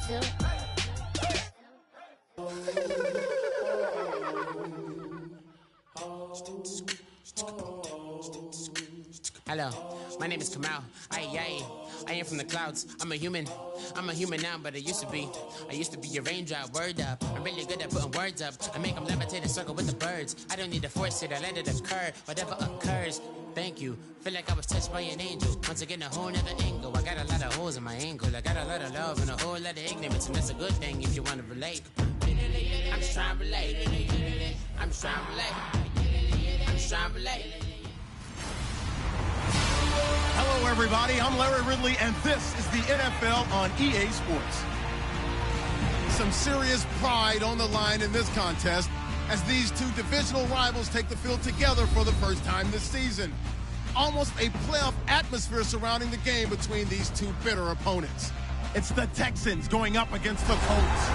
Hello, my name is Kamal. I am from the clouds. I'm a human now, but I used to be a raindrop. Word up, I'm really good at putting words up. I make them levitate and circle with the birds. I don't need to force it, I let it occur. Whatever occurs, thank you. Feel like I was touched by an angel. Once again, a whole nother angle. I got a lot of holes in my angle. I got a lot of love and a whole lot of ignorance, and that's a good thing if you want to relate. I'm just trying to relate. I'm just trying to relate. I'm just trying to relate. Hello, everybody. I'm Larry Ridley, and this is the NFL on EA Sports. Some serious pride on the line in this contest as these two divisional rivals take the field together for the first time this season. Almost a playoff atmosphere surrounding the game between these two bitter opponents. It's the Texans going up against the Colts.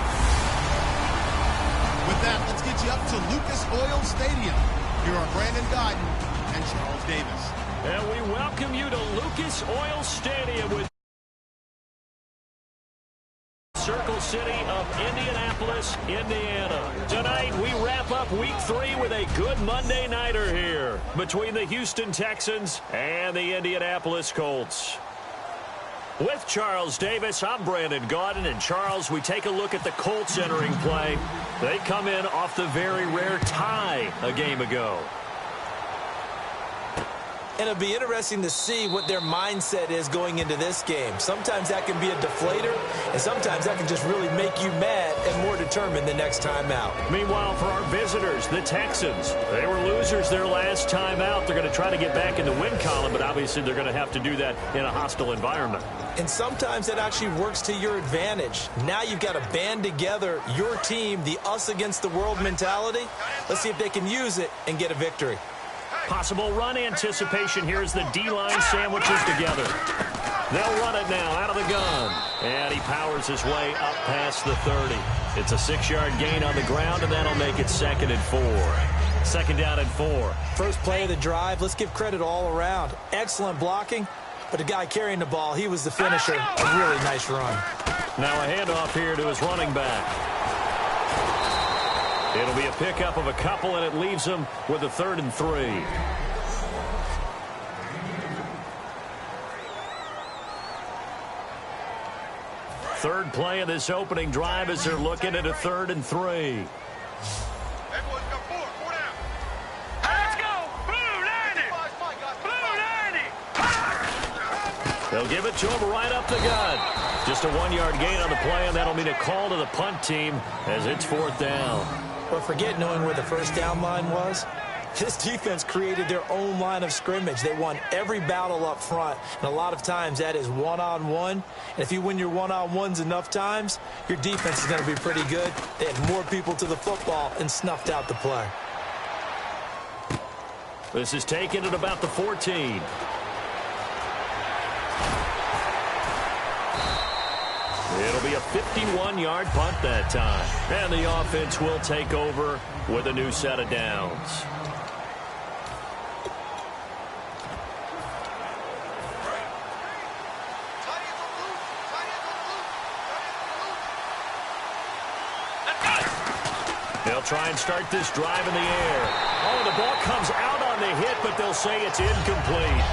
With that, let's get you up to Lucas Oil Stadium. Here are Brandon Godden and Charles Davis. And we welcome you to Lucas Oil Stadium with Circle City of Indianapolis, Indiana. Tonight, we wrap up Week 3 with a good Monday nighter here between the Houston Texans and the Indianapolis Colts. With Charles Davis, I'm Brandon Gaudin. And Charles, we take a look at the Colts entering play. They come in off the very rare tie a game ago. And it'll be interesting to see what their mindset is going into this game. Sometimes that can be a deflator, and sometimes that can just really make you mad and more determined the next time out. Meanwhile, for our visitors, the Texans, they were losers their last time out. They're going to try to get back in the win column, but obviously they're going to have to do that in a hostile environment. And sometimes that actually works to your advantage. Now you've got to band together your team, the us against the world mentality. Let's see if they can use it and get a victory. Possible run anticipation here as the D-line sandwiches together. They'll run it now out of the gun. And he powers his way up past the 30. It's a 6-yard gain on the ground, and that'll make it 2nd and 4. 2nd down and 4. First play of the drive, let's give credit all around. Excellent blocking, but the guy carrying the ball, he was the finisher. A really nice run. Now a handoff here to his running back. It'll be a pickup of a couple, and it leaves him with a 3rd and 3. Third play of this opening drive as they're looking at a 3rd and 3. They'll give it to him right up the gut. Just a 1-yard gain on the play, and that'll mean a call to the punt team as it's 4th down. But forget knowing where the first down line was. This defense created their own line of scrimmage. They won every battle up front, and a lot of times that is one-on-one. And if you win your one-on-ones enough times, your defense is going to be pretty good. They had more people to the football and snuffed out the play. This is taken at about the 14. It'll be a 51-yard punt that time. And the offense will take over with a new set of downs. They'll try and start this drive in the air. Oh, the ball comes out on the hit, but they'll say it's incomplete.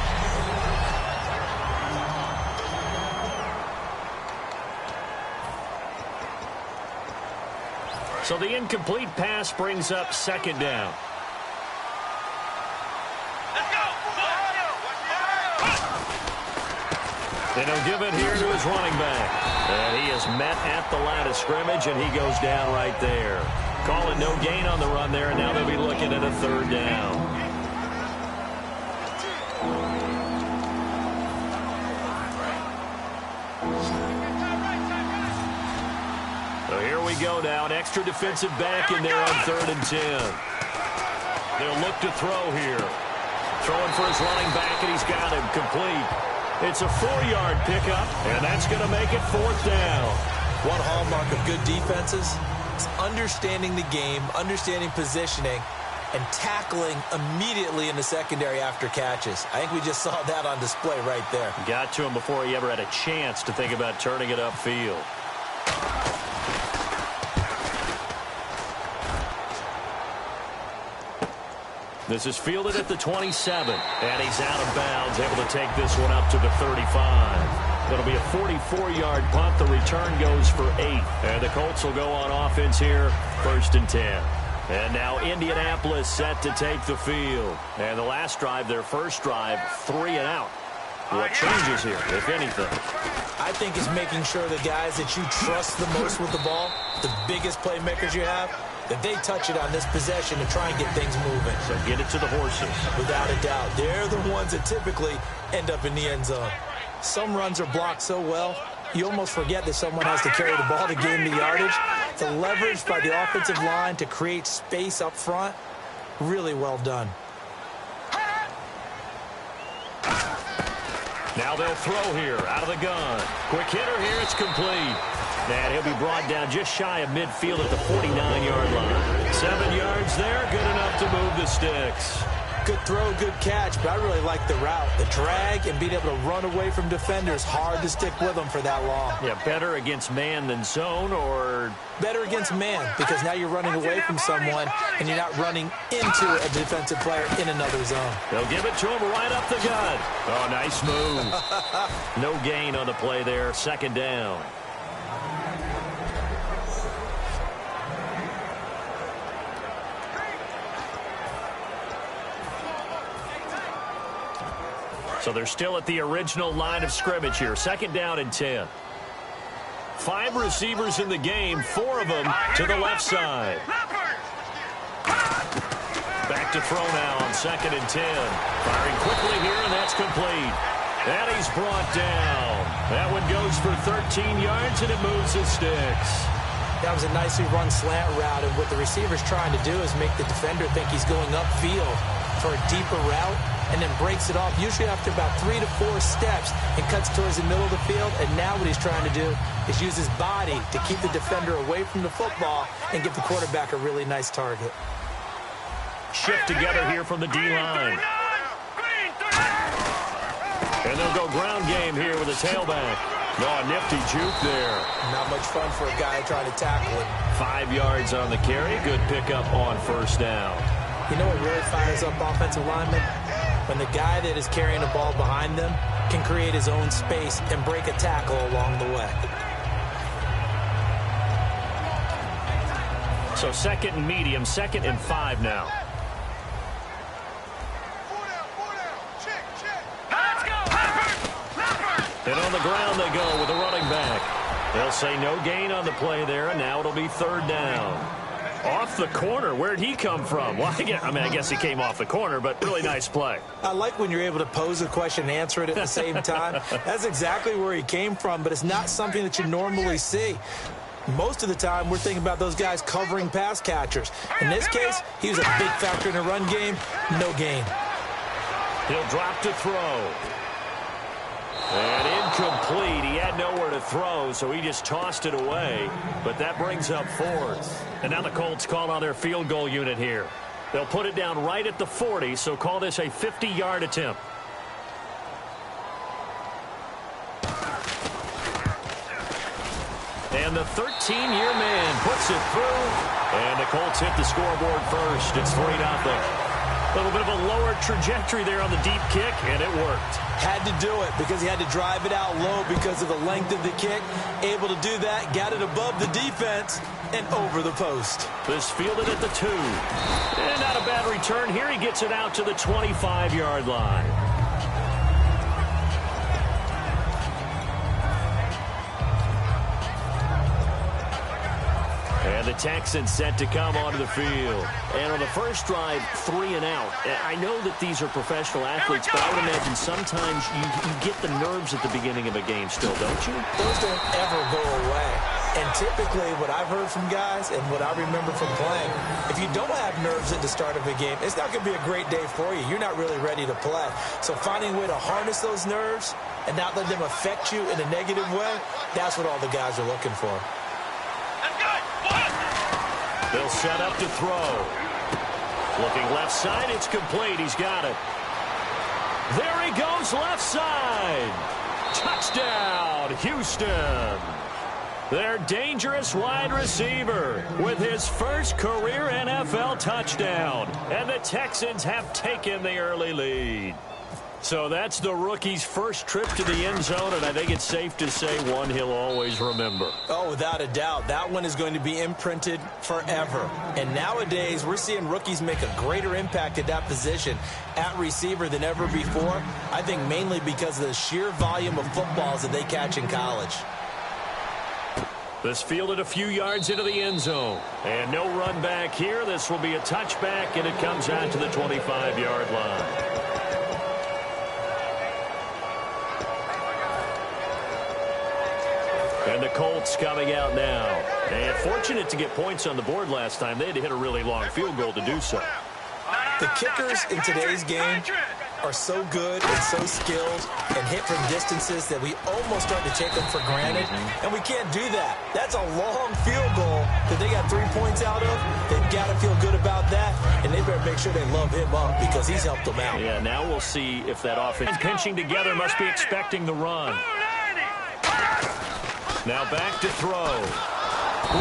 So the incomplete pass brings up 2nd down. And he'll give it here to his running back. And he is met at the line of scrimmage, and he goes down right there. Calling no gain on the run there, and now they'll be looking at a 3rd down. So here we go now, an extra defensive back in there on 3rd and 10. They'll look to throw here. Throwing for his running back, and he's got him complete. It's a 4-yard pickup, and that's going to make it 4th down. One hallmark of good defenses is understanding the game, understanding positioning, and tackling immediately in the secondary after catches. I think we just saw that on display right there. Got to him before he ever had a chance to think about turning it upfield. This is fielded at the 27, and he's out of bounds, able to take this one up to the 35. It'll be a 44-yard punt. The return goes for 8, and the Colts will go on offense here, 1st and 10. And now Indianapolis set to take the field. And the last drive, their first drive, 3 and out. What changes here, if anything? I think it's making sure the guys that you trust the most with the ball, the biggest playmakers you have, that they touch it on this possession to try and get things moving. So get it to the horses. Without a doubt. They're the ones that typically end up in the end zone. Some runs are blocked so well, you almost forget that someone has to carry the ball to gain the yardage. The leverage by the offensive line to create space up front, really well done. Now they'll throw here out of the gun. Quick hitter here, it's complete. And he'll be brought down just shy of midfield at the 49-yard line. 7 yards there, good enough to move the sticks. Good throw, good catch, but I really like the route. The drag and being able to run away from defenders, hard to stick with them for that long. Yeah, better against man than zone, or? Better against man, because now you're running away from someone and you're not running into a defensive player in another zone. They'll give it to him right up the gut. Oh, nice move. No gain on the play there, 2nd down. So they're still at the original line of scrimmage here. 2nd down and 10. 5 receivers in the game, 4 of them to the left side. Back to throw now on 2nd and 10. Firing quickly here, and that's complete. And he's brought down. That one goes for 13 yards, and it moves the sticks. That was a nicely run slant route, and what the receiver's trying to do is make the defender think he's going upfield for a deeper route, and then breaks it off, usually after about 3 to 4 steps, and cuts towards the middle of the field. And now what he's trying to do is use his body to keep the defender away from the football and give the quarterback a really nice target. Shift together here from the D-line. And they'll go ground game here with a tailback. Oh, nifty juke there. Not much fun for a guy trying to tackle it. 5 yards on the carry. Good pickup on 1st down. You know what really fires up offensive linemen? When the guy that is carrying the ball behind them can create his own space and break a tackle along the way. So 2nd and medium, 2nd and 5 now. And on the ground they go with the running back. They'll say no gain on the play there, and now it'll be 3rd down. Off the corner. Where'd he come from? Well, I guess he came off the corner, but really nice play. I like when you're able to pose a question and answer it at the same time. That's exactly where he came from, but it's not something that you normally see. Most of the time, we're thinking about those guys covering pass catchers. In this case, he was a big factor in the run game. No gain. He'll drop to throw. And incomplete. He had nowhere to throw, so he just tossed it away. But that brings up 4th. And now the Colts call on their field goal unit here. They'll put it down right at the 40, so call this a 50-yard attempt. And the 13-year man puts it through. And the Colts hit the scoreboard first. It's 3-0. A little bit of a lower trajectory there on the deep kick, and it worked. Had to do it because he had to drive it out low because of the length of the kick. Able to do that, got it above the defense and over the post. This fielded at the 2. And not a bad return here. He gets it out to the 25-yard line. And the Texans set to come onto the field. And on the first drive, 3 and out. I know that these are professional athletes, but I would imagine sometimes you get the nerves at the beginning of a game still, don't you? Those don't ever go away. And typically what I've heard from guys and what I remember from playing, if you don't have nerves at the start of a game, it's not going to be a great day for you. You're not really ready to play. So finding a way to harness those nerves and not let them affect you in a negative way, that's what all the guys are looking for. They'll set up to throw. Looking left side, it's complete. He's got it. There he goes, left side. Touchdown, Houston. their dangerous wide receiver, with his first career NFL touchdown. And the Texans have taken the early lead. So that's the rookie's first trip to the end zone, and I think it's safe to say one he'll always remember. Oh, without a doubt. That one is going to be imprinted forever. And nowadays, we're seeing rookies make a greater impact at that position at receiver than ever before. I think mainly because of the sheer volume of footballs that they catch in college. This fielded a few yards into the end zone. And no run back here. This will be a touchback, and it comes out to the 25-yard line. And the Colts coming out now. And fortunate to get points on the board last time. They had to hit a really long field goal to do so. The kickers in today's game are so good and so skilled and hit from distances that we almost start to take them for granted. And we can't do that. That's a long field goal that they got 3 points out of. They've got to feel good about that. And they better make sure they love him up because he's helped them out. Yeah, now we'll see if that offense pinching together must be expecting the run. Now back to throw.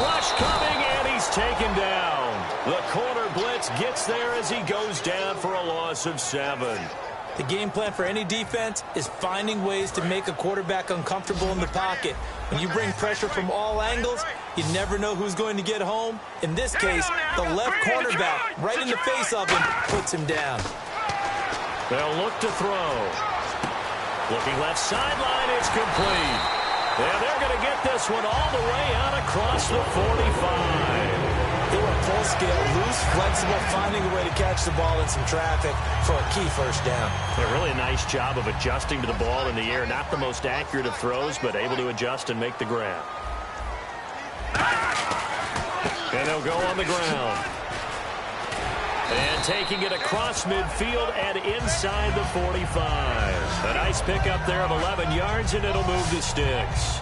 Rush coming, and he's taken down. The corner blitz gets there as he goes down for a loss of 7. The game plan for any defense is finding ways to make a quarterback uncomfortable in the pocket. When you bring pressure from all angles, you never know who's going to get home. In this case, the left cornerback right in the face of him puts him down. They'll look to throw. Looking left sideline, it's complete. And they're going to get this one all the way out across the 45. They were full scale, loose, flexible, finding a way to catch the ball in some traffic for a key first down. Yeah, really a nice job of adjusting to the ball in the air. Not the most accurate of throws, but able to adjust and make the grab. And they'll go on the ground. And taking it across midfield and inside the 45. A nice pickup there of 11 yards, and it'll move the sticks.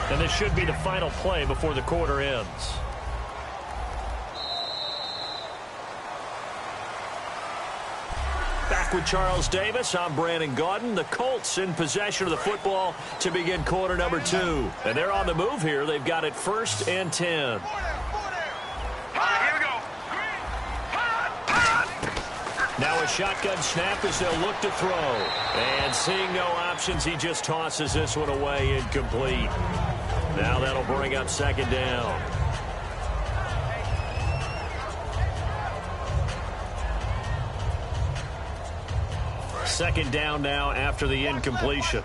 And this should be the final play before the quarter ends. Back with Charles Davis, I'm Brandon Gaudin. The Colts in possession of the football to begin quarter number 2. And they're on the move here. They've got it 1st and 10. Now a shotgun snap as they'll look to throw. And seeing no options, he just tosses this one away, incomplete. Now that'll bring up 2nd down. Second down now after the incompletion.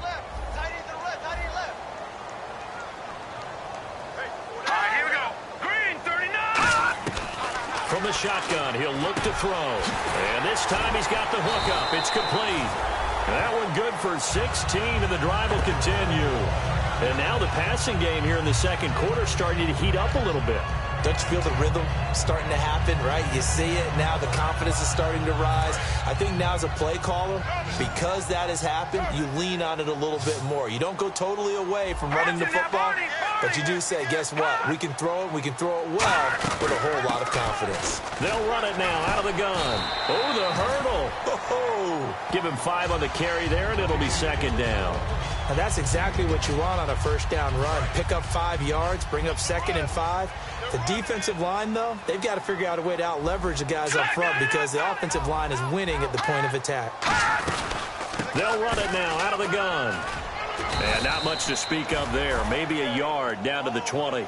From the shotgun, he'll look to throw. And this time he's got the hook up. It's complete. That one good for 16, and the drive will continue. And now the passing game here in the second quarter starting to heat up a little bit. Don't you feel the rhythm starting to happen, right? You see it. Now the confidence is starting to rise. I think now as a play caller, because that has happened, you lean on it a little bit more. You don't go totally away from running the football, but you do say, guess what? We can throw it. We can throw it well with a whole lot of confidence. They'll run it now out of the gun. Oh, the hurdle. Oh. Give him 5 on the carry there, and it'll be 2nd down. Now that's exactly what you want on a first down run. Pick up 5 yards, bring up 2nd and 5. The defensive line, though, they've got to figure out a way to out-leverage the guys up front because the offensive line is winning at the point of attack. They'll run it now out of the gun. And not much to speak of there. Maybe a yard down to the 20.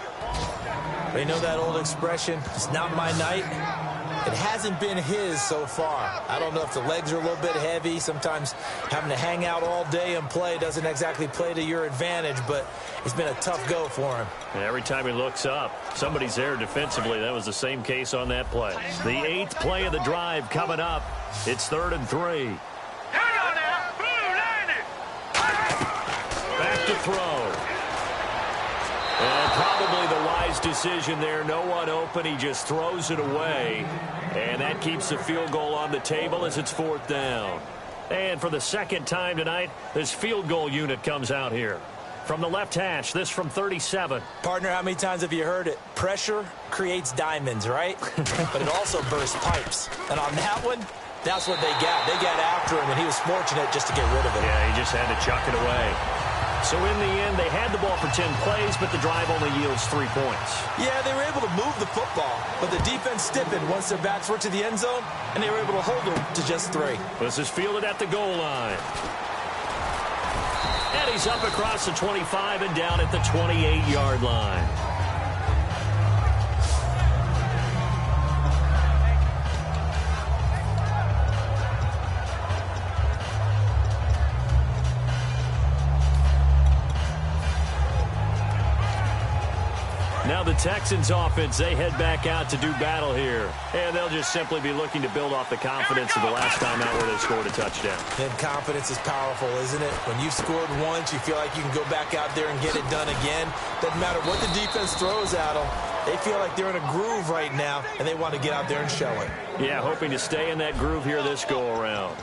They know that old expression, it's not my night. It hasn't been his so far. I don't know if the legs are a little bit heavy. Sometimes having to hang out all day and play doesn't exactly play to your advantage, but it's been a tough go for him. And every time he looks up, somebody's there defensively. That was the same case on that play. The 8th play of the drive coming up. It's 3rd and 3. Back to throw. And probably the wise decision there. No one open. He just throws it away. And that keeps the field goal on the table as it's 4th down. And for the 2nd time tonight, this field goal unit comes out here. From the left hash, this from 37. Partner, how many times have you heard it? Pressure creates diamonds, right? But it also bursts pipes. And on that one, that's what they got. They got after him, and he was fortunate just to get rid of it. Yeah, he just had to chuck it away. So in the end, they had the ball for 10 plays, but the drive only yields 3 points. Yeah, they were able to move the football, but the defense stiffened once their backs were to the end zone, and they were able to hold them to just 3. This is fielded at the goal line. And he's up across the 25 and down at the 28-yard line. Now the Texans offense, they head back out to do battle here. And they'll just simply be looking to build off the confidence of the last time out where they scored a touchdown. And confidence is powerful, isn't it? When you've scored once, you feel like you can go back out there and get it done again. Doesn't matter what the defense throws at them. They feel like they're in a groove right now, and they want to get out there and show it. Yeah, hoping to stay in that groove here this go-around.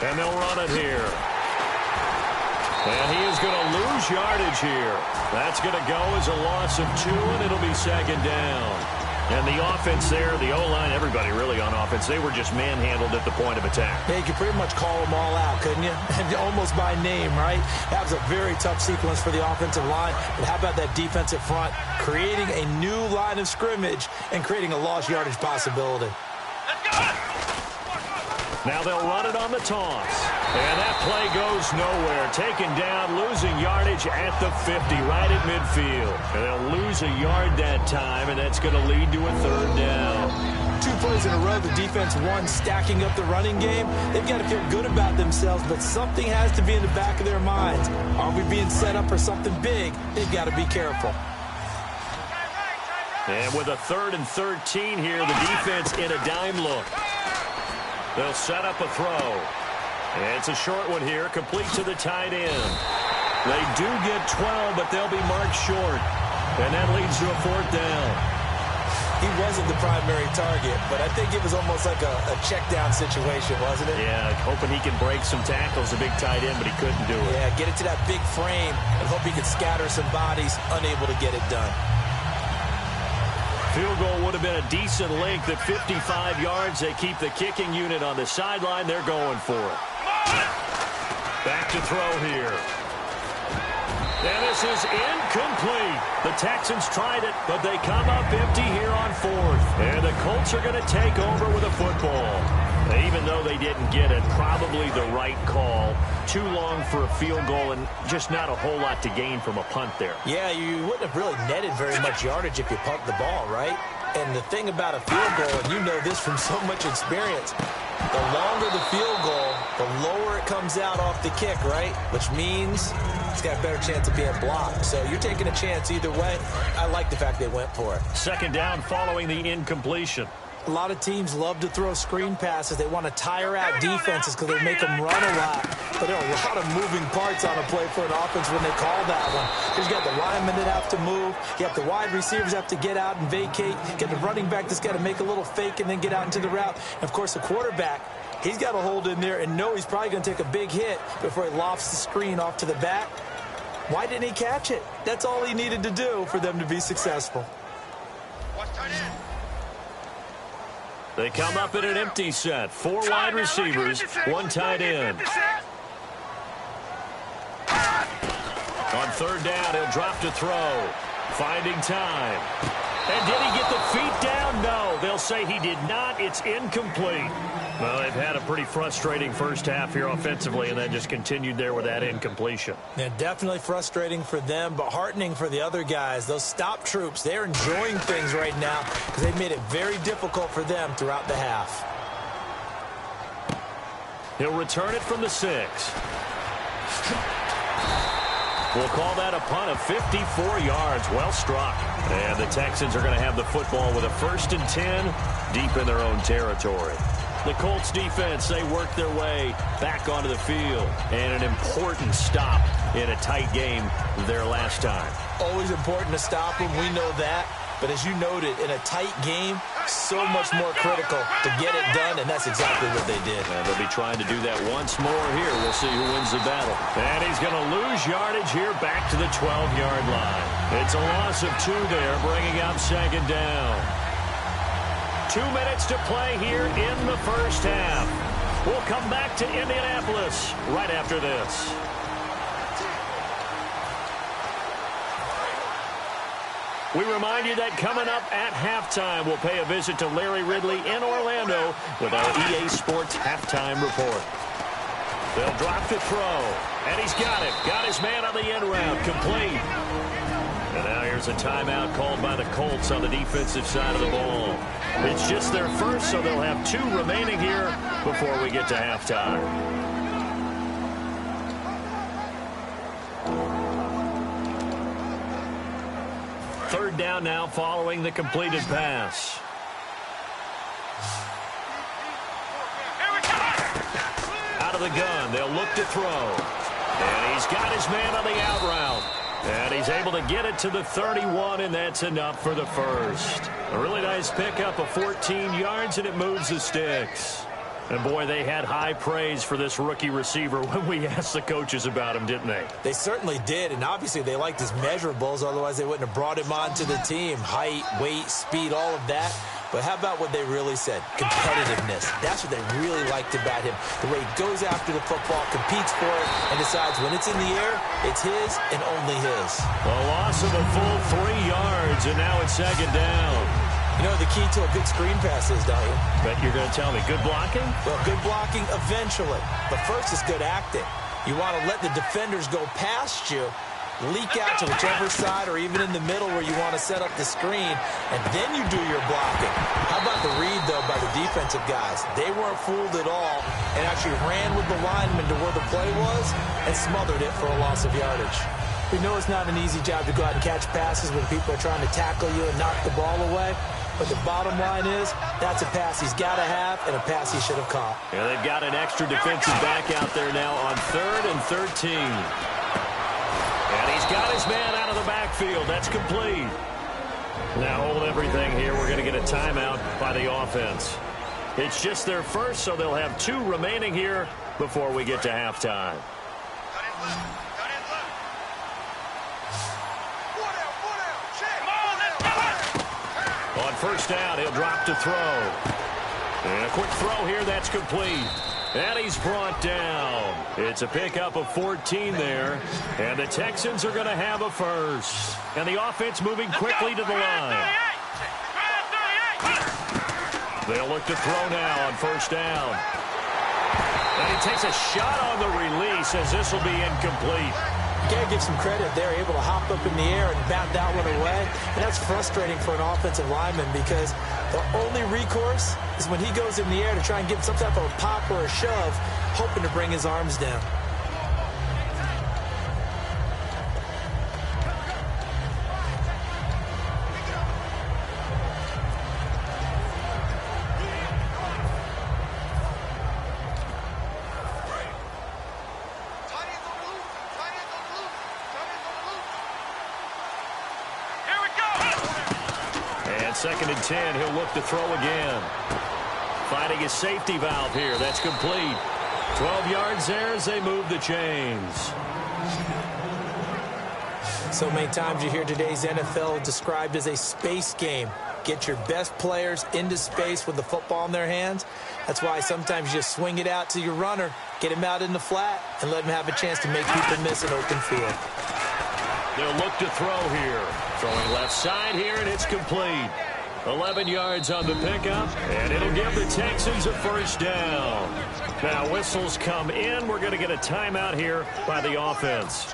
And they'll run it here. And he is going to lose yardage here. That's going to go as a loss of 2, and it'll be 2nd down. And the offense there, the O-line, everybody really on offense, they were just manhandled at the point of attack. Yeah, you could pretty much call them all out, couldn't you? Almost by name, right? That was a very tough sequence for the offensive line. But how about that defensive front creating a new line of scrimmage and creating a lost yardage possibility? Let's go! Now they'll run it on the toss. And that play goes nowhere. Taken down, losing yardage at the 50, right at midfield. And they'll lose a yard that time, and that's going to lead to a 3rd down. 2 plays in a row, the defense won, stacking up the running game. They've got to feel good about themselves, but something has to be in the back of their minds. Are we being set up for something big? They've got to be careful. And with a 3rd and 13 here, the defense in a dime look. They'll set up a throw. And it's a short one here, complete to the tight end. They do get 12, but they'll be marked short. And that leads to a 4th down. He wasn't the primary target, but I think it was almost like a check down situation, wasn't it? Yeah, hoping he can break some tackles, a big tight end, but he couldn't do it. Yeah, get it to that big frame and hope he could scatter some bodies, unable to get it done. Field goal would have been a decent length at 55 yards. They keep the kicking unit on the sideline. They're going for it. Back to throw here. And this is incomplete. The Texans tried it, but they come up empty here on 4th. And the Colts are going to take over with a football. Even though they didn't get it, probably the right call. Too long for a field goal and just not a whole lot to gain from a punt there. Yeah, you wouldn't have really netted very much yardage if you pumped the ball, right? And the thing about a field goal, and you know this from so much experience, the longer the field goal, the lower it comes out off the kick, right? Which means it's got a better chance of being blocked. So you're taking a chance either way. I like the fact they went for it. 2nd down following the incompletion. A lot of teams love to throw screen passes. They want to tire out defenses because they make them run a lot. But there are a lot of moving parts on a play for an offense when they call that one. Because you got the linemen that have to move. You have the wide receivers have to get out and vacate. Get the running back that's got to make a little fake and then get out into the route. And, of course, the quarterback, he's got to hold in there and know he's probably going to take a big hit before he lofts the screen off to the back. Why didn't he catch it? That's all he needed to do for them to be successful. They come up in an empty set. 4 wide receivers, 1 tight end. On 3rd down, he'll drop to throw. Finding time. And did he get the feet down? No. They'll say he did not. It's incomplete. Well, they've had a pretty frustrating first half here offensively, and then just continued there with that incompletion. Yeah, definitely frustrating for them, but heartening for the other guys. Those stop troops, they're enjoying things right now because they've made it very difficult for them throughout the half. He'll return it from the 6. We'll call that a punt of 54 yards. Well struck. And the Texans are going to have the football with a 1st and 10 deep in their own territory. The Colts defense, they work their way back onto the field. And an important stop in a tight game their last time. Always important to stop them. We know that. But as you noted, in a tight game, so much more critical to get it done, and that's exactly what they did. And they'll be trying to do that once more here. We'll see who wins the battle. And he's going to lose yardage here back to the 12-yard line. It's a loss of 2 there, bringing up second down. 2 minutes to play here in the first half. We'll come back to Indianapolis right after this. We remind you that coming up at halftime, we'll pay a visit to Larry Ridley in Orlando with our EA Sports Halftime Report. They'll drop to throw, and he's got it. Got his man on the end route, complete. And now here's a timeout called by the Colts on the defensive side of the ball. It's just their first, so they'll have 2 remaining here before we get to halftime. Third down now following the completed pass. Out of the gun, they'll look to throw. And he's got his man on the out route. And he's able to get it to the 31, and that's enough for the first. A really nice pickup of 14 yards, and it moves the sticks. And, boy, they had high praise for this rookie receiver when we asked the coaches about him, didn't they? They certainly did, and obviously they liked his measurables. Otherwise, they wouldn't have brought him onto the team. Height, weight, speed, all of that. But how about what they really said? Competitiveness. That's what they really liked about him. The way he goes after the football, competes for it, and decides when it's in the air, it's his and only his. A loss of a full 3 yards, and now it's second down. You know the key to a good screen pass is, don't you? Bet you're going to tell me. Good blocking? Well, good blocking eventually. But first is good acting. You want to let the defenders go past you, leak out to whichever side or even in the middle where you want to set up the screen, and then you do your blocking. How about the read, though, by the defensive guys? They weren't fooled at all and actually ran with the lineman to where the play was and smothered it for a loss of yardage. We know it's not an easy job to go out and catch passes when people are trying to tackle you and knock the ball away. But the bottom line is, that's a pass he's got to have and a pass he should have caught. Yeah, they've got an extra defensive back out there now on 3rd and 13. And he's got his man out of the backfield. That's complete. Now hold everything here. We're going to get a timeout by the offense. It's just their first, so they'll have 2 remaining here before we get to halftime. On first down, he'll drop to throw. And a quick throw here, that's complete. And he's brought down. It's a pickup of 14 there. And the Texans are going to have a first. And the offense moving quickly to the line. They'll look to throw now on first down. And he takes a shot on the release as this will be incomplete. You got to give some credit. They're able to hop up in the air and bat that one away. And that's frustrating for an offensive lineman because the only recourse is when he goes in the air to try and get some type of a pop or a shove, hoping to bring his arms down. Second and 10, he'll look to throw again. Finding his safety valve here. That's complete. 12 yards there as they move the chains. So many times you hear today's NFL described as a space game. Get your best players into space with the football in their hands. That's why sometimes you just swing it out to your runner, get him out in the flat, and let him have a chance to make people miss an open field. They'll look to throw here. Throwing left side here, and it's complete. 11 yards on the pickup, and it'll give the Texans a first down. Now, whistles come in. We're going to get a timeout here by the offense.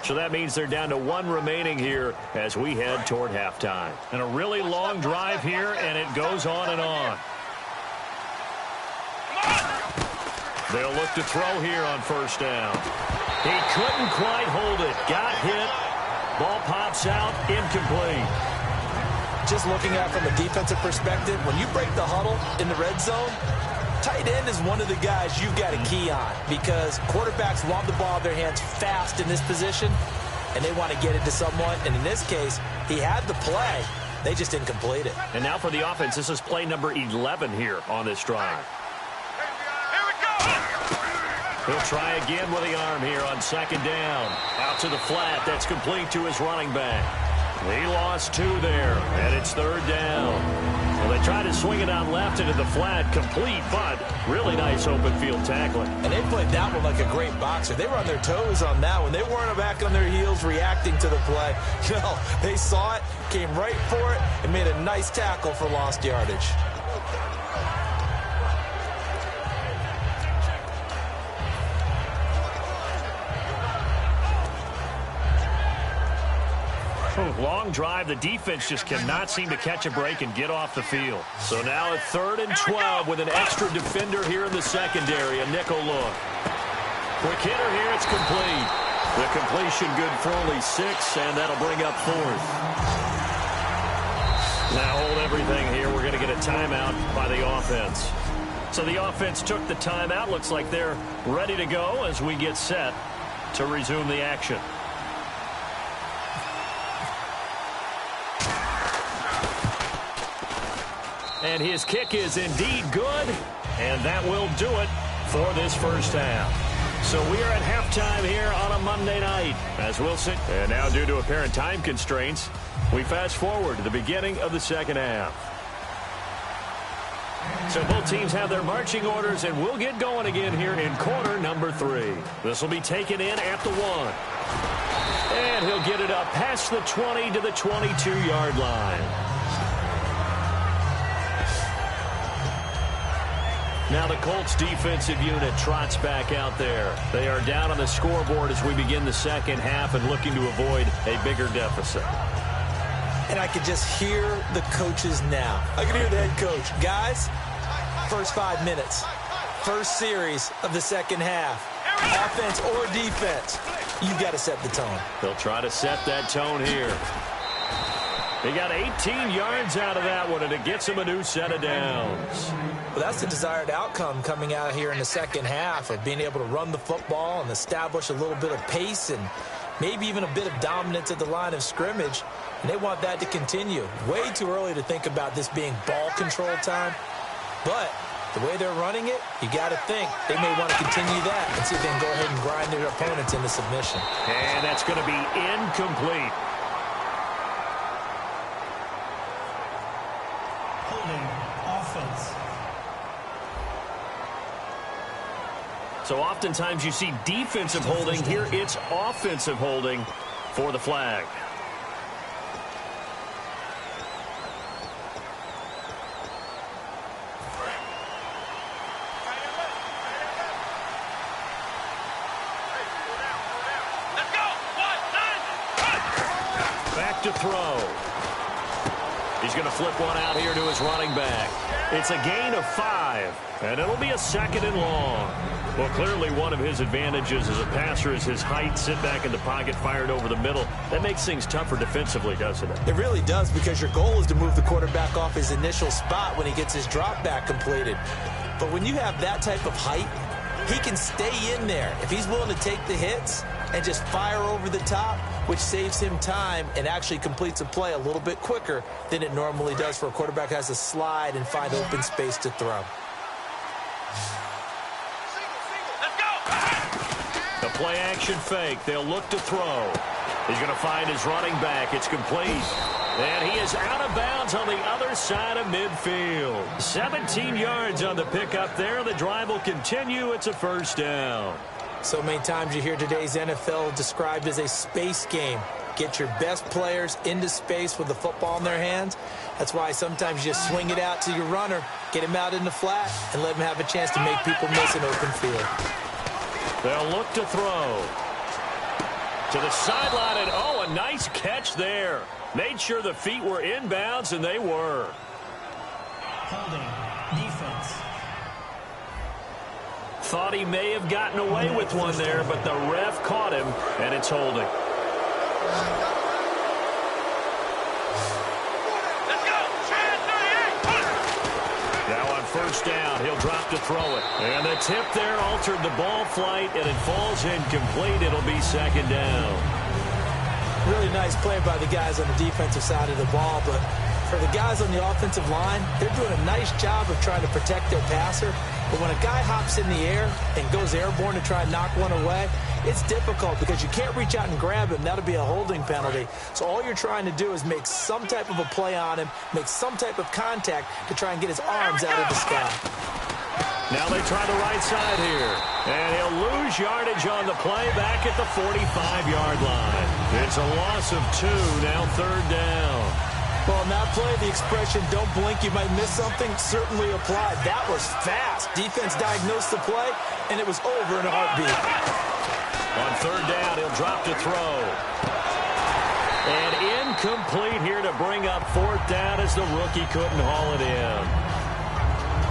So that means they're down to 1 remaining here as we head toward halftime. And a really long drive here, and it goes on and on. They'll look to throw here on first down. He couldn't quite hold it. Got hit. Ball pops out, incomplete. Just looking at it from a defensive perspective, when you break the huddle in the red zone, tight end is one of the guys you've got to key on because quarterbacks want the ball in their hands fast in this position, and they want to get it to someone. And in this case, he had the play. They just didn't complete it. And now for the offense, this is play number 11 here on this drive. He'll try again with the arm here on second down. Out to the flat. That's complete to his running back. He lost 2 there, and it's 3rd down. Well, they tried to swing it out left into the flat, complete, but really nice open field tackling. And they played that one like a great boxer. They were on their toes on that one. They weren't back on their heels reacting to the play. No, they saw it, came right for it, and made a nice tackle for lost yardage. Long drive. The defense just cannot seem to catch a break and get off the field. So now at 3rd and 12 with an extra defender here in the secondary. A nickel look. Quick hitter here. It's complete. The completion good for only 6, and that'll bring up 4th. Now hold everything here. We're going to get a timeout by the offense. So the offense took the timeout. Looks like they're ready to go as we get set to resume the action. And his kick is indeed good, and that will do it for this first half. So we are at halftime here on a Monday night as Wilson. And now due to apparent time constraints, we fast forward to the beginning of the second half. So both teams have their marching orders, and we'll get going again here in quarter number 3. This will be taken in at the 1. And he'll get it up past the 20 to the 22-yard line. Now the Colts defensive unit trots back out there. They are down on the scoreboard as we begin the second half and looking to avoid a bigger deficit. And I could just hear the coaches now. I can hear the head coach. Guys, first 5 minutes, first series of the second half, offense or defense, you got to set the tone. They'll try to set that tone here. They got 18 yards out of that one, and it gets them a new set of downs. Well, that's the desired outcome coming out here in the second half of being able to run the football and establish a little bit of pace and maybe even a bit of dominance at the line of scrimmage. And they want that to continue. Way too early to think about this being ball control time. But the way they're running it, you got to think they may want to continue that and see if they can go ahead and grind their opponents into submission. And that's going to be incomplete. So oftentimes you see defensive holding. Here it's offensive holding for the flag. Back to throw. He's going to flip one out here to his running back. It's a gain of 5, and it'll be a 2nd and long. Well, clearly one of his advantages as a passer is his height. Sit back in the pocket, fired over the middle. That makes things tougher defensively, doesn't it? It really does, because your goal is to move the quarterback off his initial spot when he gets his drop back completed. But when you have that type of height, he can stay in there if he's willing to take the hits and just fire over the top, which saves him time and actually completes a play a little bit quicker than it normally does for a quarterback who has to slide and find open space to throw. The play action fake. They'll look to throw. He's going to find his running back. It's complete. And he is out of bounds on the other side of midfield. 17 yards on the pickup there. The drive will continue. It's a first down. So many times you hear today's NFL described as a space game. Get your best players into space with the football in their hands. That's why sometimes you just swing it out to your runner, get him out in the flat, and let him have a chance to make people miss an open field. They'll look to throw. To the sideline, and oh, a nice catch there. Made sure the feet were inbounds, and they were. Holding, defense. Thought he may have gotten away with one there, but the ref caught him, and it's holding. Now on first down, he'll drop to throw it. And the tip there altered the ball flight, and it falls incomplete. It'll be 2nd down. Really nice play by the guys on the defensive side of the ball, but For the guys on the offensive line, they're doing a nice job of trying to protect their passer. But when a guy hops in the air and goes airborne to try and knock one away, it's difficult because you can't reach out and grab him. That'll be a holding penalty. So all you're trying to do is make some type of a play on him, make some type of contact to try and get his arms out of the sky. Now they try the right side here. And he'll lose yardage on the play back at the 45-yard line. It's a loss of 2, now 3rd down. Well, in that play, the expression, don't blink, you might miss something, certainly applied. That was fast. Defense diagnosed the play, and it was over in a heartbeat. On 3rd down, he'll drop to throw. And incomplete here to bring up 4th down as the rookie couldn't haul it in.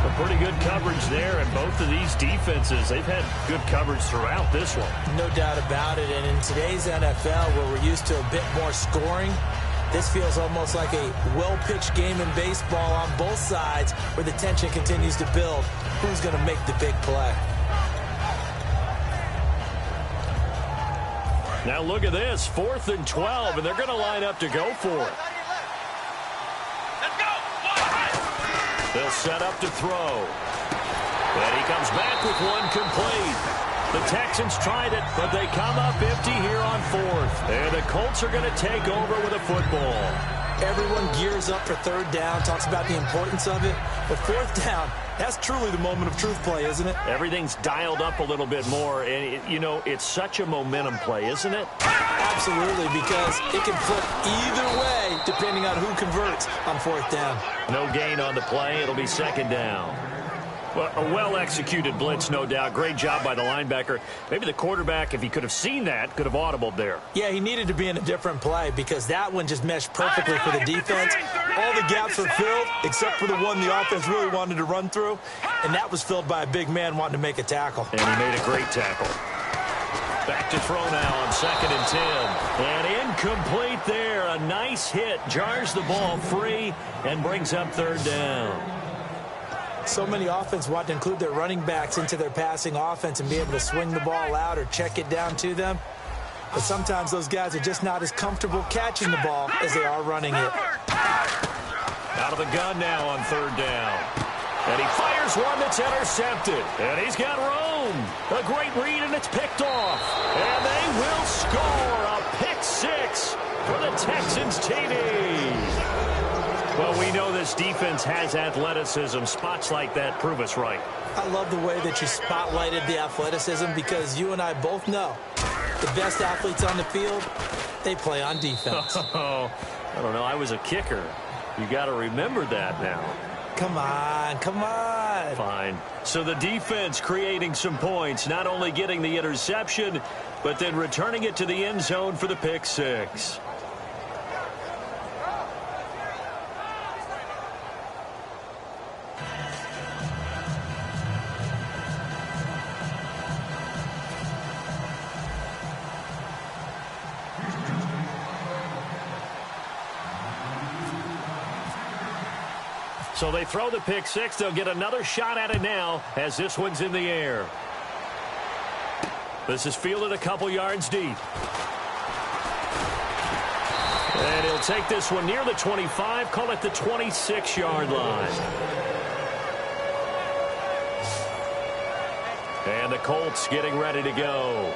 A pretty good coverage there, and both of these defenses, they've had good coverage throughout this one. No doubt about it, and in today's NFL, where we're used to a bit more scoring, this feels almost like a well-pitched game in baseball on both sides where the tension continues to build. Who's going to make the big play? Now look at this, 4th and 12, and they're going to line up to go for it. They'll set up to throw. And he comes back with one complete. The Texans tried it, but they come up empty here on 4th. And the Colts are going to take over with a football. Everyone gears up for 3rd down, talks about the importance of it. But 4th down, that's truly the moment of truth play, isn't it? Everything's dialed up a little bit more. And, it's such a momentum play, isn't it? Absolutely, because it can flip either way depending on who converts on 4th down. No gain on the play. It'll be 2nd down. Well, a well-executed blitz, no doubt. Great job by the linebacker. Maybe the quarterback, if he could have seen that, could have audibled there. Yeah, he needed to be in a different play because that one just meshed perfectly for the defense. All the gaps were filled except for the one the offense really wanted to run through, and that was filled by a big man wanting to make a tackle. And he made a great tackle. Back to throw now on 2nd and 10. And incomplete there. A nice hit. Jars the ball free and brings up 3rd down. So many offense want to include their running backs into their passing offense and be able to swing the ball out or check it down to them. But sometimes those guys are just not as comfortable catching the ball as they are running it. Out of the gun now on 3rd down. And he fires one that's intercepted. And he's got room. A great read, and it's picked off. And they will score a pick 6 for the Texans TD. Well, we know this defense has athleticism. Spots like that prove us right. I love the way that you spotlighted the athleticism because you and I both know the best athletes on the field, they play on defense. Oh, I don't know. I was a kicker. You got to remember that now. Come on, come on. Fine. So the defense creating some points, not only getting the interception, but then returning it to the end zone for the pick 6. So they throw the pick 6. They'll get another shot at it now as this one's in the air. This is fielded a couple yards deep. And he'll take this one near the 25, call it the 26-yard line. And the Colts getting ready to go.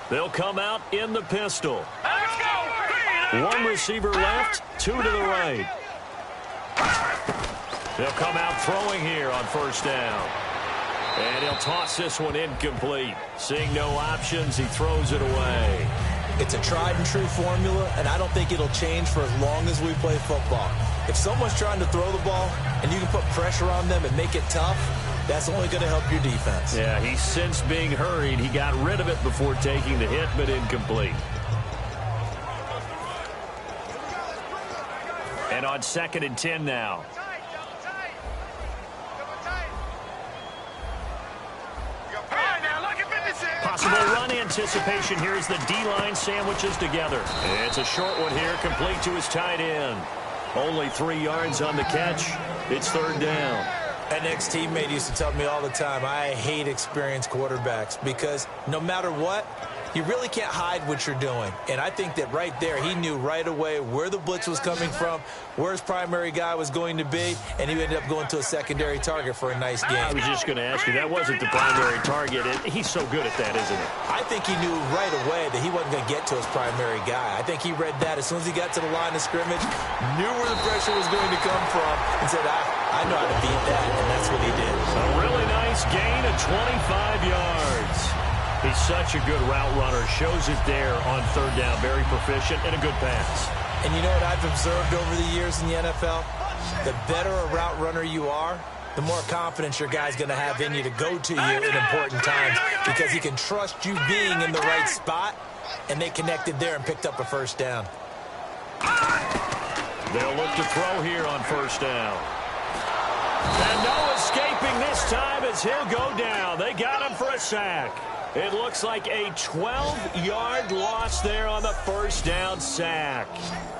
They'll come out in the pistol. One receiver left, 2 to the right. They'll come out throwing here on 1st down. And he'll toss this one incomplete. Seeing no options, he throws it away. It's a tried and true formula, and I don't think it'll change for as long as we play football. If someone's trying to throw the ball and you can put pressure on them and make it tough, that's only going to help your defense. Yeah, he's since being hurried. He got rid of it before taking the hit, but incomplete. And on 2nd and 10 now. anticipation here as the D-line sandwiches together. It's a short one here, complete to his tight end. Only 3 yards on the catch. It's third down. An ex-teammate used to tell me all the time, I hate experienced quarterbacks because no matter what, you really can't hide what you're doing. And I think that right there, he knew right away where the blitz was coming from, where his primary guy was going to be, and he ended up going to a secondary target for a nice game. I was just going to ask you, that wasn't the primary target. He's so good at that, isn't he? I think he knew right away that he wasn't going to get to his primary guy. I think he read that as soon as he got to the line of scrimmage, knew where the pressure was going to come from, and said, I know how to beat that, and that's what he did. A really nice gain of 25 yards. He's such a good route runner. Shows it there on third down. Very proficient and a good pass. And you know what I've observed over the years in the NFL? The better a route runner you are, the more confidence your guy's going to have in you to go to you in important times because he can trust you being in the right spot, and they connected there and picked up a first down. They'll look to throw here on first down. And no escaping this time as he'll go down. They got him for a sack. It looks like a 12-yard loss there on the first down sack.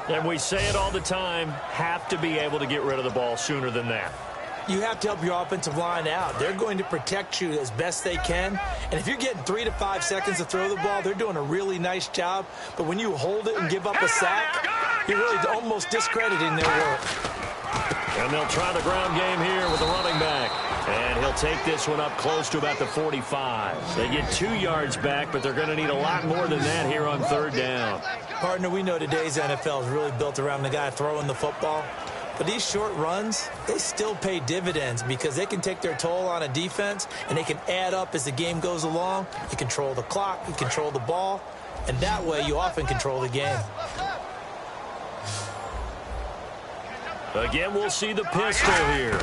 And we say it all the time, have to be able to get rid of the ball sooner than that. You have to help your offensive line out. They're going to protect you as best they can. And if you're getting 3 to 5 seconds to throw the ball, they're doing a really nice job. But when you hold it and give up a sack, you're really almost discrediting their work. And they'll try the ground game here with the running back. And he'll take this one up close to about the 45. They get 2 yards back, but they're going to need a lot more than that here on third down. Partner, we know today's NFL is really built around the guy throwing the football. But these short runs, they still pay dividends because they can take their toll on a defense, and they can add up as the game goes along. You control the clock, you control the ball, and that way you often control the game. Again, we'll see the pistol here.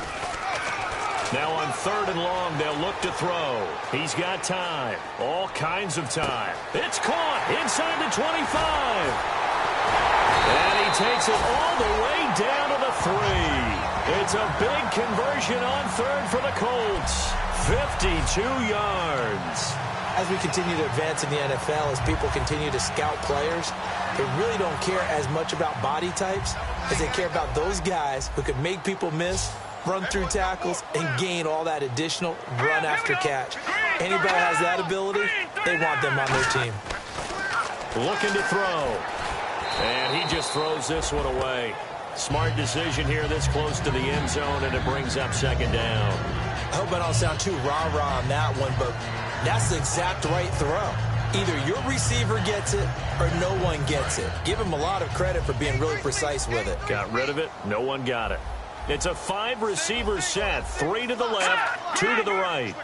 Now on third and long, they'll look to throw. He's got time, all kinds of time. It's caught inside the 25. And he takes it all the way down to the 3. It's a big conversion on third for the Colts. 52 yards. As we continue to advance in the NFL, as people continue to scout players, they really don't care as much about body types as they care about those guys who can make people miss, run through tackles, and gain all that additional run after catch. Anybody has that ability, they want them on their team. Looking to throw. And he just throws this one away. Smart decision here this close to the end zone, and it brings up second down. I hope I don't sound too rah-rah on that one, but that's the exact right throw. Either your receiver gets it or no one gets it. Give him a lot of credit for being really precise with it. Got rid of it. No one got it. It's a 5-receiver set. 3 to the left, 2 to the right.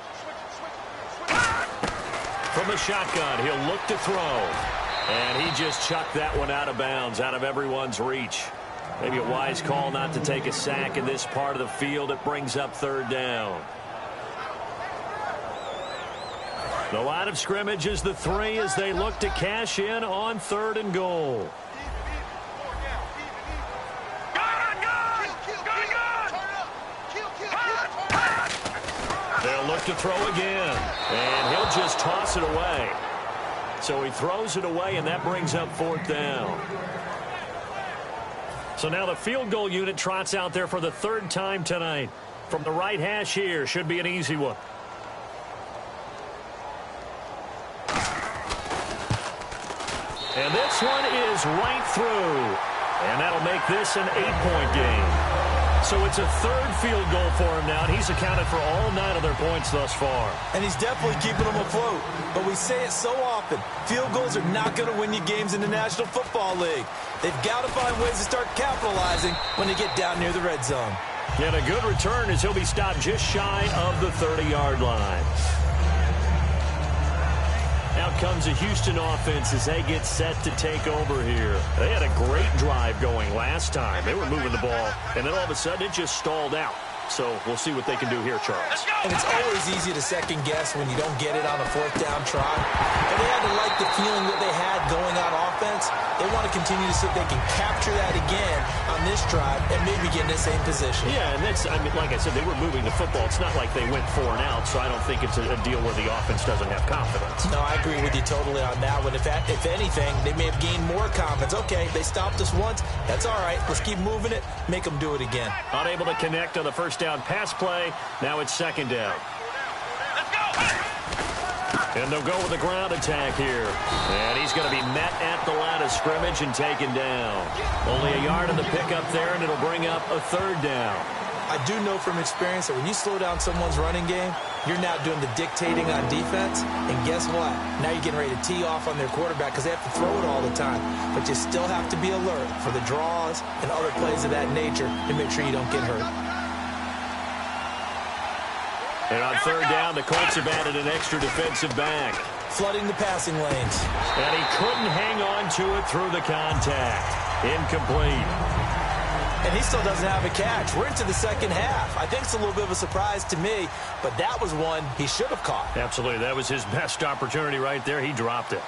From the shotgun, he'll look to throw. And he just chucked that one out of bounds, out of everyone's reach. Maybe a wise call not to take a sack in this part of the field. It brings up third down. The line of scrimmage is the 3 as they look to cash in on third and goal. They'll look to throw again, and he'll just toss it away. So he throws it away, and that brings up fourth down. So now the field goal unit trots out there for the 3rd time tonight. From the right hash here, should be an easy one. And this one is right through. And that'll make this an 8-point game. So it's a 3rd field goal for him now, and he's accounted for all 9 of their points thus far. And he's definitely keeping them afloat. But we say it so often, field goals are not going to win you games in the National Football League. They've got to find ways to start capitalizing when they get down near the red zone. And a good return as he'll be stopped just shy of the 30-yard line. Out comes a Houston offense as they get set to take over here. They had a great drive going last time. They were moving the ball, and then all of a sudden it just stalled out. So we'll see what they can do here, Charles. And it's always easy to second guess when you don't get it on a fourth down try. And they had to like the feeling that they had going on offense. They want to continue to see if they can capture that again on this drive and maybe get in the same position. Yeah, and that's, I mean, like I said, they were moving the football. It's not like they went 4 and out, so I don't think it's a deal where the offense doesn't have confidence. No, I agree with you totally on that one. If anything, they may have gained more confidence. Okay, they stopped us once. That's all right. Let's keep moving it. Make them do it again. Unable to connect on the first down pass play. Now it's second down. And they'll go with a ground attack here. And he's going to be met at the line of scrimmage and taken down. Only a yard on the pickup there, and it'll bring up a third down. I do know from experience that when you slow down someone's running game, you're now doing the dictating on defense. And guess what? Now you're getting ready to tee off on their quarterback because they have to throw it all the time. But you still have to be alert for the draws and other plays of that nature to make sure you don't get hurt. And on third down, the Colts have added an extra defensive back. Flooding the passing lanes. And he couldn't hang on to it through the contact. Incomplete. And he still doesn't have a catch. We're into the second half. I think it's a little bit of a surprise to me, but that was one he should have caught. Absolutely. That was his best opportunity right there. He dropped it.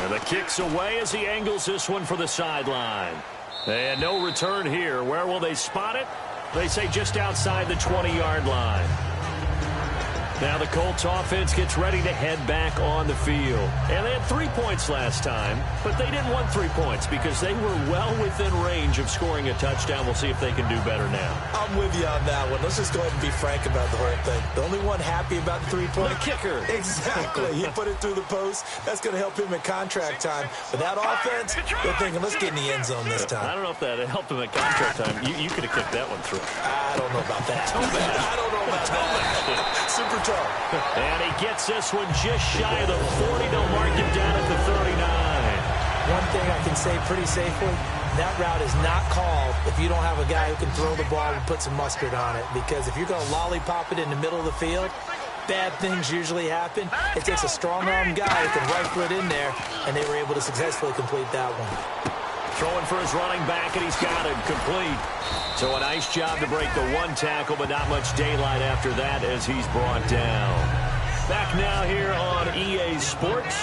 And the kick's away as he angles this one for the sideline. And no return here. Where will they spot it? They say just outside the 20-yard line. Now the Colts offense gets ready to head back on the field. And they had 3 points last time, but they didn't want 3 points because they were well within range of scoring a touchdown. We'll see if they can do better now. I'm with you on that one. Let's just go ahead and be frank about the whole thing. The only one happy about the 3-point. The kicker. Exactly. He put it through the post. That's going to help him in contract time. But that offense, they're thinking, let's get in the end zone this time. I don't know if that helped him at contract time. You could have kicked that one through. I don't know about that. I don't know about that. Super tough. And he gets this one just shy of the 40. They'll mark him down at the 39. One thing I can say pretty safely, that route is not called if you don't have a guy who can throw the ball and put some mustard on it. Because if you're going to lollipop it in the middle of the field, bad things usually happen. It takes a strong-arm guy who can rifle it in there, and they were able to successfully complete that one. Throwing for his running back, and he's got it complete. So a nice job to break the one tackle, but not much daylight after that as he's brought down. Back now here on EA Sports.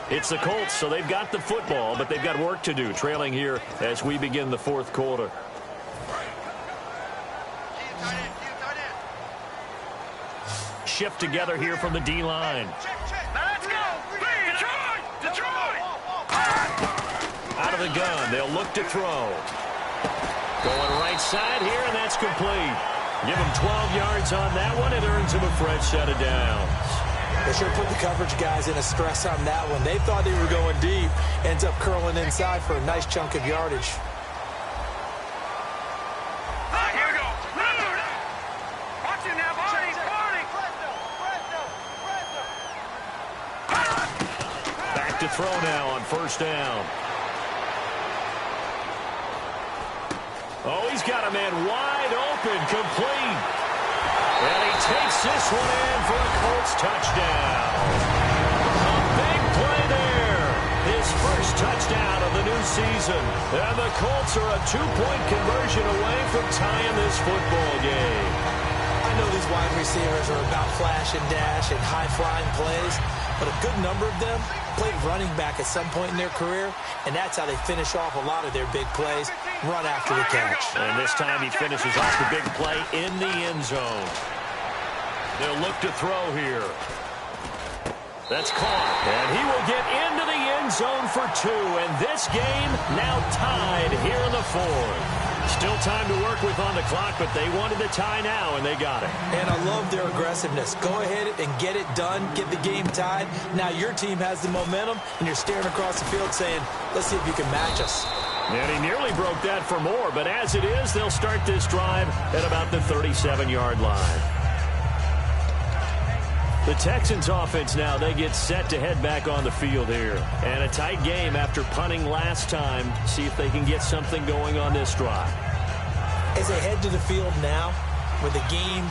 It's the Colts, so they've got the football, but they've got work to do, trailing here as we begin the fourth quarter. Shift together here from the D-line. Let's go! Detroit! Out of the gun, they'll look to throw. Going right side here, and that's complete. Give him 12 yards on that one. It earns him a fresh set of downs. They sure put the coverage guys in a stress on that one. They thought they were going deep. Ends up curling inside for a nice chunk of yardage. Here we go. Watch him now, Barney. Back to throw now on first down. Oh, he's got a man wide open, complete. And he takes this one in for a Colts touchdown. A big play there. His first touchdown of the new season. And the Colts are a 2-point conversion away from tying this football game. I know these wide receivers are about flash and dash and high-flying plays, but a good number of them played running back at some point in their career, and that's how they finish off a lot of their big plays, run after the catch. And this time he finishes off the big play in the end zone. They'll look to throw here. That's caught, and he will get into the end zone for 2, and this game now tied here in the fourth. Still time to work with on the clock, but they wanted the tie now, and they got it. And I love their aggressiveness. Go ahead and get it done, get the game tied. Now your team has the momentum, and you're staring across the field saying, let's see if you can match us. And he nearly broke that for more, but as it is, they'll start this drive at about the 37-yard line. The Texans offense now, they get set to head back on the field here. And a tight game after punting last time. See if they can get something going on this drive. As they head to the field now, with the game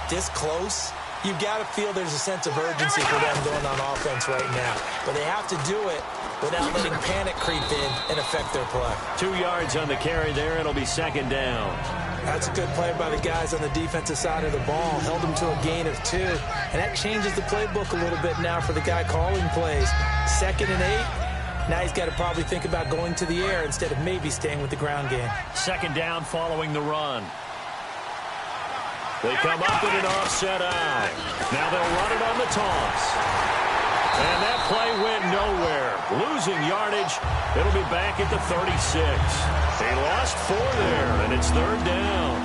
this close, you've got to feel there's a sense of urgency for them going on offense right now. But they have to do it without letting panic creep in and affect their play. 2 yards on the carry there. It'll be second down. That's a good play by the guys on the defensive side of the ball. Held them to a gain of 2. And that changes the playbook a little bit now for the guy calling plays. 2nd and 8. Now he's got to probably think about going to the air instead of maybe staying with the ground game. Second down following the run. They come up in an offset eye. Now they'll run it on the toss. And that play went nowhere. Losing yardage. It'll be back at the 36. They lost 4 there, and it's third down.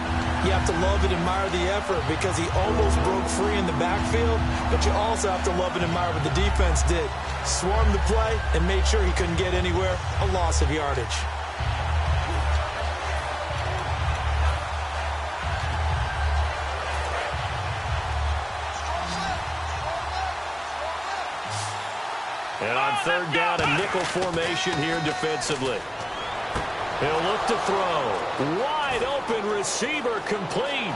You have to love and admire the effort because he almost broke free in the backfield, but you also have to love and admire what the defense did. Swarmed the play and made sure he couldn't get anywhere. A loss of yardage. And on third down, a nickel formation here defensively. He'll look to throw. Wide open receiver complete.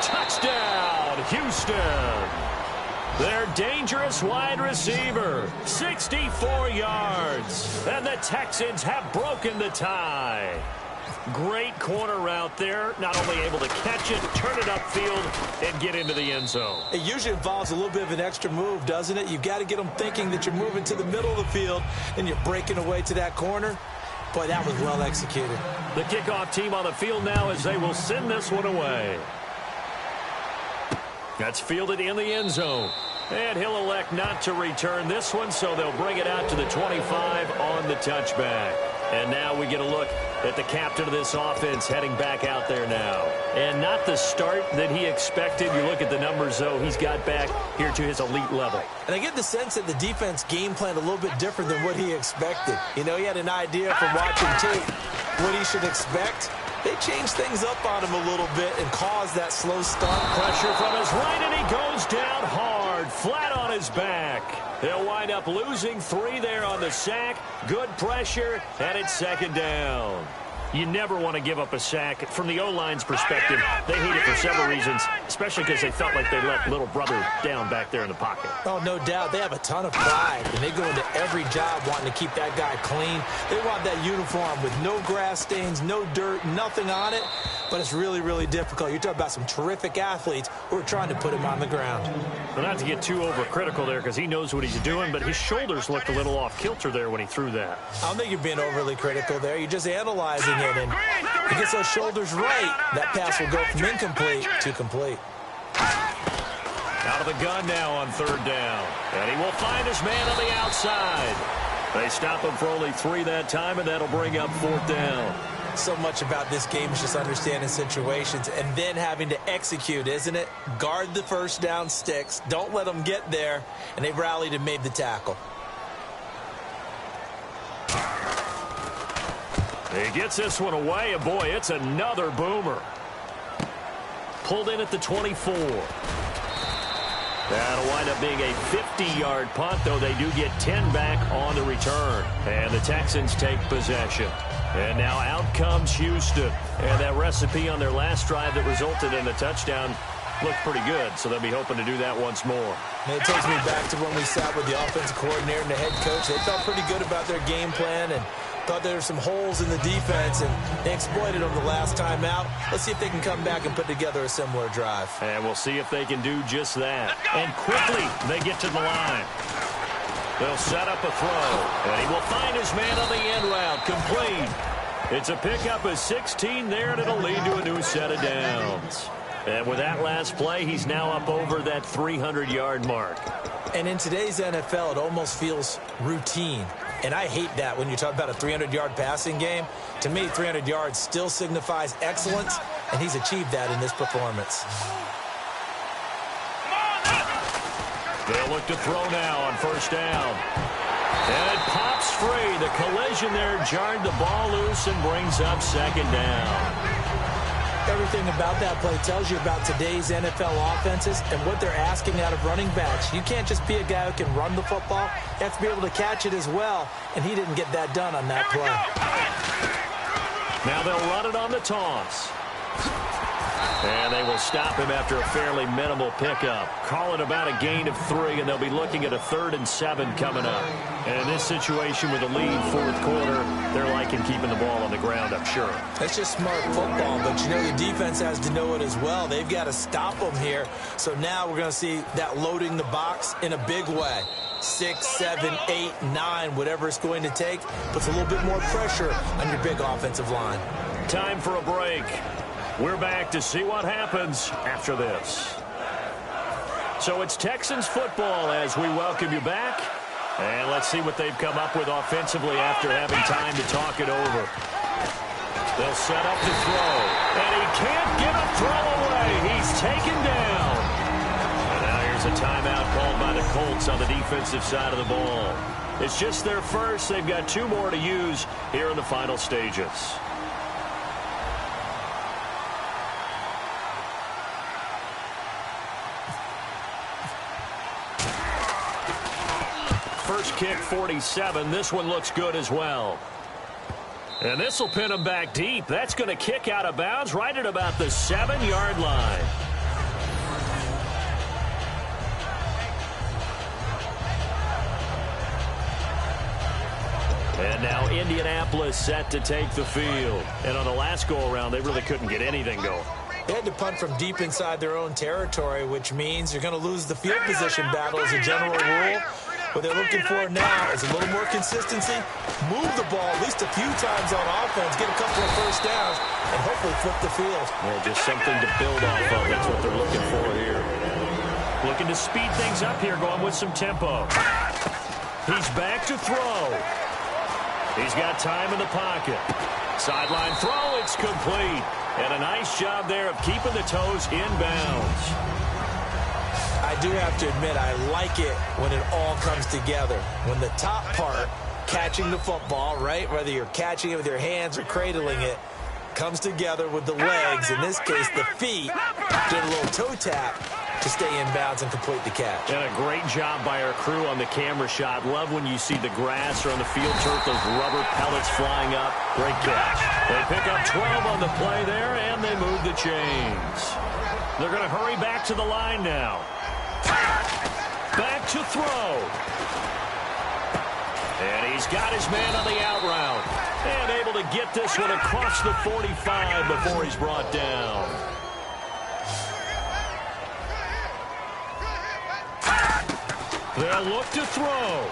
Touchdown, Houston. Their dangerous wide receiver, 64 yards. And the Texans have broken the tie. Great corner route there. Not only able to catch it, turn it upfield, and get into the end zone. It usually involves a little bit of an extra move, doesn't it? You've got to get them thinking that you're moving to the middle of the field and you're breaking away to that corner. Boy, that was well executed. The kickoff team on the field now as they will send this one away. That's fielded in the end zone. And he'll elect not to return this one, so they'll bring it out to the 25 on the touchback. And now we get a look at the captain of this offense heading back out there now. And not the start that he expected. You look at the numbers, though, he's got back here to his elite level. And I get the sense that the defense game planned a little bit different than what he expected. You know, he had an idea from watching tape what he should expect. They changed things up on him a little bit and caused that slow start. Pressure from his right, and he goes down hard, flat on his back. They'll wind up losing 3 there on the sack. Good pressure, and it's second down. You never want to give up a sack. From the O-line's perspective, they hate it for several reasons, especially because they felt like they let little brother down back there in the pocket. Oh, no doubt. They have a ton of pride, and they go into every job wanting to keep that guy clean. They want that uniform with no grass stains, no dirt, nothing on it, but it's really, really difficult. You're talking about some terrific athletes who are trying to put him on the ground. Well, not to get too overcritical there because he knows what he's doing, but his shoulders looked a little off kilter there when he threw that. I don't think you're being overly critical there. You're just analyzing it, and he gets those shoulders right, that pass will go from incomplete to complete. Out of the gun now on third down. And he will find his man on the outside. They stop him for only 3 that time, and that'll bring up fourth down. So much about this game is just understanding situations and then having to execute, isn't it? Guard the first down sticks. Don't let them get there. And they rallied and made the tackle. He gets this one away, and boy, it's another boomer. Pulled in at the 24. That'll wind up being a 50-yard punt, though they do get 10 back on the return. And the Texans take possession. And now out comes Houston. And that recipe on their last drive that resulted in a touchdown looked pretty good, so they'll be hoping to do that once more. And it takes me back to when we sat with the offensive coordinator and the head coach. They felt pretty good about their game plan and thought there were some holes in the defense, and they exploited them the last time out. Let's see if they can come back and put together a similar drive. And we'll see if they can do just that. And quickly, they get to the line. They'll set up a throw, and he will find his man on the end route, complete. It's a pickup of 16 there, and it'll lead to a new set of downs. And with that last play, he's now up over that 300-yard mark. And in today's NFL, it almost feels routine. And I hate that when you talk about a 300-yard passing game. To me, 300 yards still signifies excellence, and he's achieved that in this performance. They'll look to throw now on first down. And it pops free. The collision there jarred the ball loose and brings up second down. Everything about that play tells you about today's NFL offenses and what they're asking out of running backs. You can't just be a guy who can run the football. You have to be able to catch it as well, and he didn't get that done on that play. Now they'll run it on the toss. And they will stop him after a fairly minimal pickup. Call it about a gain of 3, and they'll be looking at a 3rd and 7 coming up. And in this situation with a lead fourth quarter, they're liking keeping the ball on the ground, I'm sure. That's just smart football, but you know the defense has to know it as well. They've got to stop them here. So now we're going to see that loading the box in a big way. 6, 7, 8, 9, whatever it's going to take, puts a little bit more pressure on your big offensive line. Time for a break. We're back to see what happens after this. So it's Texans football as we welcome you back. And let's see what they've come up with offensively after having time to talk it over. They'll set up to throw. And he can't get a throw away. He's taken down. And now here's a timeout called by the Colts on the defensive side of the ball. It's just their first. They've got 2 more to use here in the final stages. First kick, 47. This one looks good as well. And this will pin him back deep. That's going to kick out of bounds right at about the 7-yard line. And now Indianapolis set to take the field. And on the last go-around, they really couldn't get anything going. They had to punt from deep inside their own territory, which means you're going to lose the field position battle as a general rule. What they're looking for now is a little more consistency, move the ball at least a few times on offense, get a couple of first downs, and hopefully flip the field. Yeah, just something to build off of. That's what they're looking for here. Looking to speed things up here, going with some tempo. He's back to throw. He's got time in the pocket. Sideline throw, it's complete. And a nice job there of keeping the toes in bounds. I do have to admit, I like it when it all comes together. When the top part, catching the football, right, whether you're catching it with your hands or cradling it, comes together with the legs, in this case the feet, doing a little toe tap to stay in bounds and complete the catch. And a great job by our crew on the camera shot. Love when you see the grass or on the field turf, those rubber pellets flying up. Great catch. They pick up 12 on the play there, and they move the chains. They're going to hurry back to the line now. Back to throw. And he's got his man on the out route. And able to get this one across the 45 before he's brought down. They'll look to throw.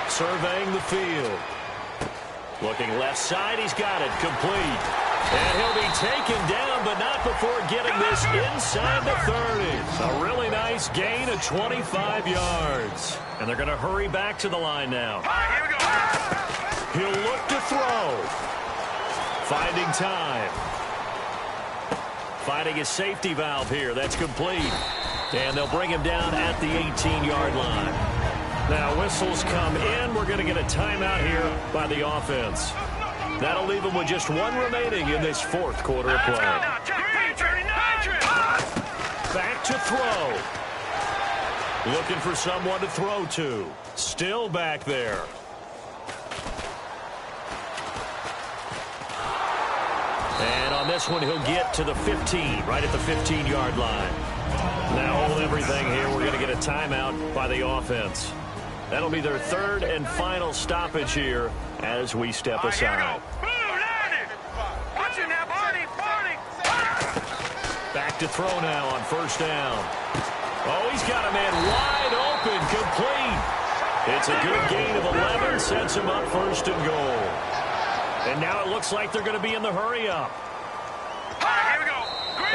Surveying the field. Looking left side, he's got it. Complete. And he'll be taken down, but not before getting this inside the 30. A really nice gain of 25 yards. And they're going to hurry back to the line now. Here we go. He'll look to throw. Finding time. Finding his safety valve here. That's complete. And they'll bring him down at the 18-yard line. Now whistles come in. We're going to get a timeout here by the offense. That'll leave him with just 1 remaining in this fourth quarter of play. Back to throw. Looking for someone to throw to. Still back there. And on this one, he'll get to the 15, right at the 15-yard line. Now hold everything here. We're going to get a timeout by the offense. That'll be their 3rd and final stoppage here as we step aside. Back to throw now on first down. Oh, he's got a man wide open, complete. It's a good gain of 11, sets him up 1st and goal. And now it looks like they're going to be in the hurry-up. Here we go.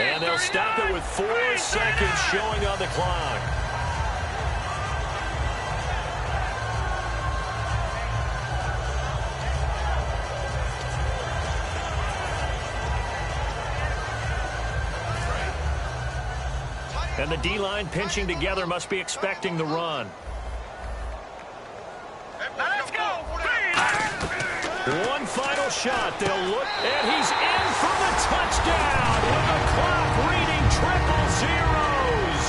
And they'll stop it with 4 seconds showing on the clock. And the D-line pinching together must be expecting the run. Let's go. One final shot. They'll look, and he's in for the touchdown with the clock reading triple zeros.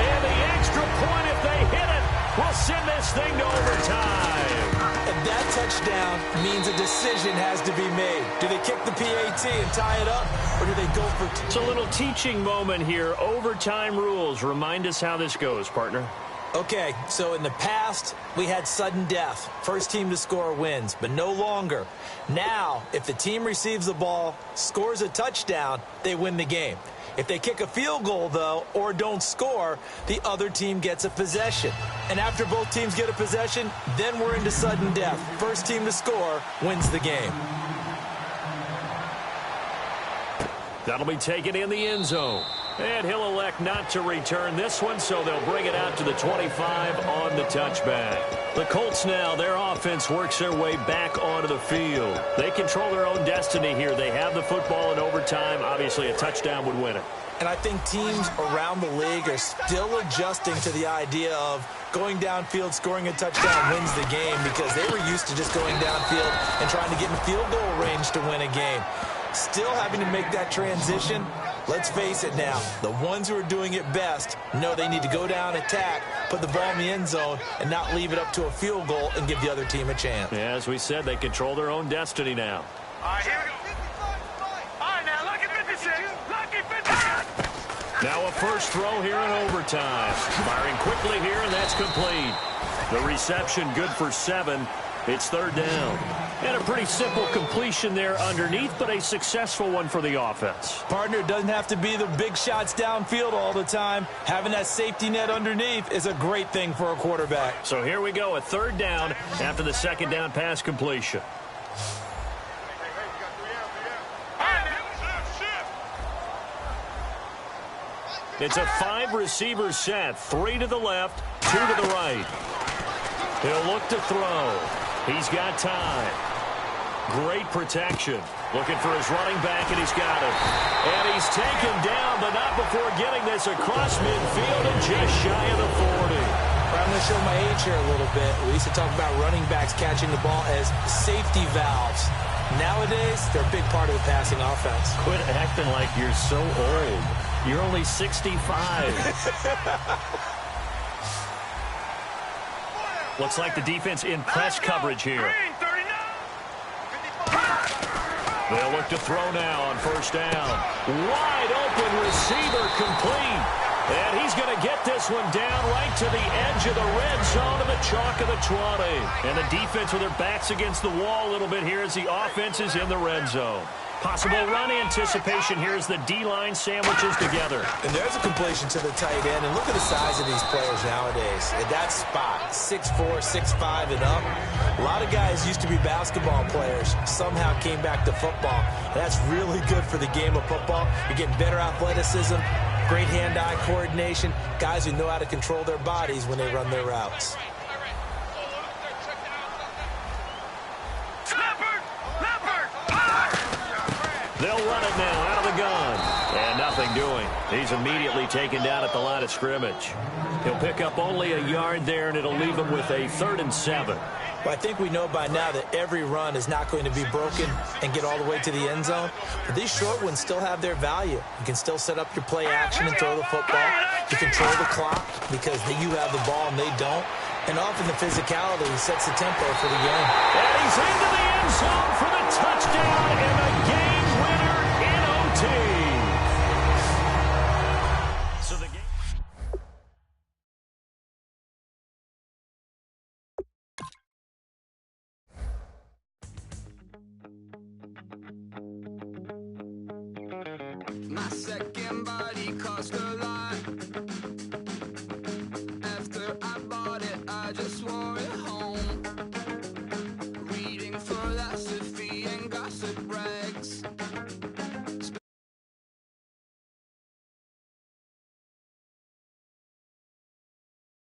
And the extra point, if they hit it, will send this thing to overtime. And that touchdown means a decision has to be made. Do they kick the PAT and tie it up, or do they go for two? It's a little teaching moment here. Overtime rules. Remind us how this goes, partner. Okay, so in the past, we had sudden death. First team to score wins, but no longer. Now, if the team receives the ball, scores a touchdown, they win the game. If they kick a field goal, though, or don't score, the other team gets a possession. And after both teams get a possession, then we're into sudden death. First team to score wins the game. That'll be taken in the end zone. And he'll elect not to return this one, so they'll bring it out to the 25 on the touchback. The Colts now, their offense works their way back onto the field. They control their own destiny here. They have the football in overtime. Obviously, a touchdown would win it. And I think teams around the league are still adjusting to the idea of going downfield, scoring a touchdown wins the game, because they were used to just going downfield and trying to get in field goal range to win a game. Still having to make that transition. Let's face it now, the ones who are doing it best know they need to go down, attack, put the ball in the end zone, and not leave it up to a field goal and give the other team a chance. Yeah, as we said, they control their own destiny now. All right, here we go. All right, now, lucky 56. Lucky 56. Now a first throw here in overtime. Firing quickly here, and that's complete. The reception good for 7. It's third down. And a pretty simple completion there underneath, but a successful one for the offense. Partner, doesn't have to be the big shots downfield all the time. Having that safety net underneath is a great thing for a quarterback. So here we go, a third down after the second down pass completion. It's a 5-receiver set, 3 to the left, 2 to the right. He'll look to throw. He's got time. Great protection. Looking for his running back, and he's got it. And he's taken down, but not before getting this across midfield and just shy of the 40. I'm going to show my age here a little bit. We used to talk about running backs catching the ball as safety valves. Nowadays, they're a big part of the passing offense. Quit acting like you're so old. You're only 65. Looks like the defense in press coverage here. They'll look to throw now on first down. Wide open receiver complete. And he's going to get this one down right to the edge of the red zone of the chalk of the 20. And the defense with their backs against the wall a little bit here as the offense is in the red zone. Possible run anticipation here as the D-line sandwiches together. And there's a completion to the tight end. And look at the size of these players nowadays. At that spot, 6'4", 6'5", and up. A lot of guys used to be basketball players. Somehow came back to football. And that's really good for the game of football. You're getting better athleticism, great hand-eye coordination, guys who know how to control their bodies when they run their routes. They'll run it now out of the gun. And nothing doing. He's immediately taken down at the line of scrimmage. He'll pick up only a yard there, and it'll leave him with a 3rd and 7. Well, I think we know by now that every run is not going to be broken and get all the way to the end zone. But these short ones still have their value. You can still set up your play action and throw the football. You control the clock because you have the ball and they don't. And often the physicality sets the tempo for the game. And he's into the end zone for the touchdown and the game winner in OT. So the game... My second body cost a lot.